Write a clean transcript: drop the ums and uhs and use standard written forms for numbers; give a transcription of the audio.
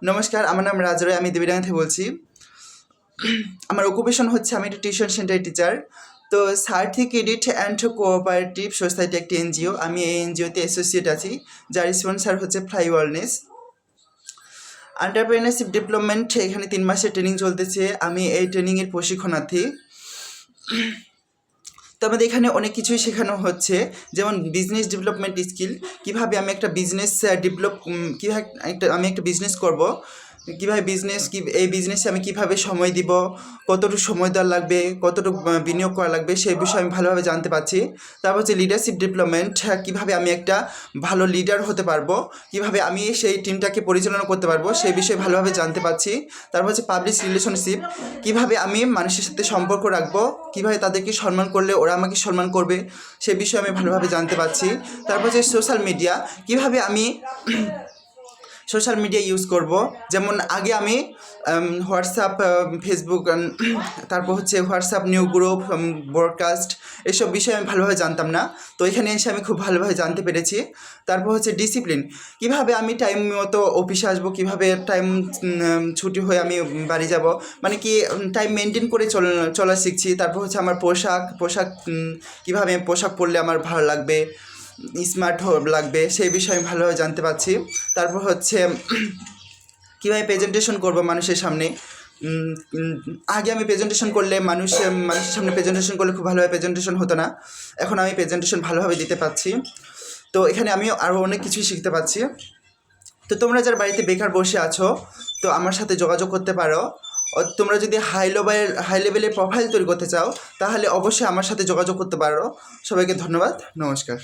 নমস্কার, আমার নাম রাজ রয়। আমি দেবীডাঙ্গা থেকে বলছি। আমার অকুপেশন হচ্ছে আমি একটা টিউশন সেন্টার টিচার। তো সার্থী ক্রেডিট অ্যান্ড কোঅপারেটিভ সোসাইটি একটি এনজিও। আমি এই এনজিওতে অ্যাসোসিয়েট আছি, যার স্পন্সার হচ্ছে ফ্লাই ওয়েলনেস। এন্টারপ্রেনারশিপ ডেভেলপমেন্ট, এখানে 3 মাসের ট্রেনিং চলতেছে। আমি এই ট্রেনিংয়ের প্রশিক্ষণার্থী। তো আমাদের এখানে অনেক কিছুই শেখানো হচ্ছে, যেমন বিজনেস ডেভেলপমেন্ট স্কিল, কীভাবে আমি একটা বিজনেস কীভাবে আমি একটা বিজনেস করব, কীভাবে এই বিজনেসে আমি কীভাবে সময় দিব, কতটুকু সময় দেওয়া লাগবে, কতটুকু বিনিয়োগ করা লাগবে, সেই বিষয়ে আমি ভালোভাবে জানতে পারছি। তারপর হচ্ছে লিডারশিপ ডেভেলপমেন্ট, কীভাবে আমি একটা ভালো লিডার হতে পারবো, কীভাবে আমি সেই টিমটাকে পরিচালনা করতে পারবো, সেই বিষয়ে ভালোভাবে জানতে পারছি। তারপর হচ্ছে পাবলিক রিলেশনশিপ, কীভাবে আমি মানুষের সাথে সম্পর্ক রাখবো, কীভাবে তাদেরকে সম্মান করলে ওরা আমাকে সম্মান করবে, সে বিষয়ে আমি ভালোভাবে জানতে পারছি। তারপর হচ্ছে সোশ্যাল মিডিয়া, কীভাবে আমি সোশ্যাল মিডিয়া ইউজ করব। যেমন আগে আমি হোয়াটসঅ্যাপ, ফেসবুক, তারপর হচ্ছে হোয়াটসঅ্যাপ নিউ গ্রুপ, ব্রডকাস্ট, এসব বিষয়ে আমি ভালোভাবে জানতাম না। তো এখানে এসে আমি খুব ভালোভাবে জানতে পেরেছি। তারপর হচ্ছে ডিসিপ্লিন, কীভাবে আমি টাইম মতো অফিসে আসবো, কীভাবে টাইম ছুটি হয়ে আমি বাড়ি যাব, মানে কি টাইম মেনটেন করে চলা শিখছি। তারপর হচ্ছে আমার পোশাক কীভাবে পোশাক পরলে আমার ভালো লাগবে, স্মার্ট লাগবে, সেই বিষয়ে আমি ভালোভাবে জানতে পারছি। তারপর হচ্ছে কীভাবে প্রেজেন্টেশন করব মানুষের সামনে। আগে আমি প্রেজেন্টেশন করলে মানুষের সামনে প্রেজেন্টেশন করলে খুব ভালোভাবে প্রেজেন্টেশন হতো না। এখন আমি প্রেজেন্টেশন ভালোভাবে দিতে পারছি। তো এখানে আমি আরও অনেক কিছুই শিখতে পারছি। তো তোমরা যারা বাড়িতে বেকার বসে আছো, তো আমার সাথে যোগাযোগ করতে পারো। তোমরা যদি হাই লেভেলের প্রোফাইল তৈরি করতে চাও, তাহলে অবশ্যই আমার সাথে যোগাযোগ করতে পারো। সবাইকে ধন্যবাদ, নমস্কার।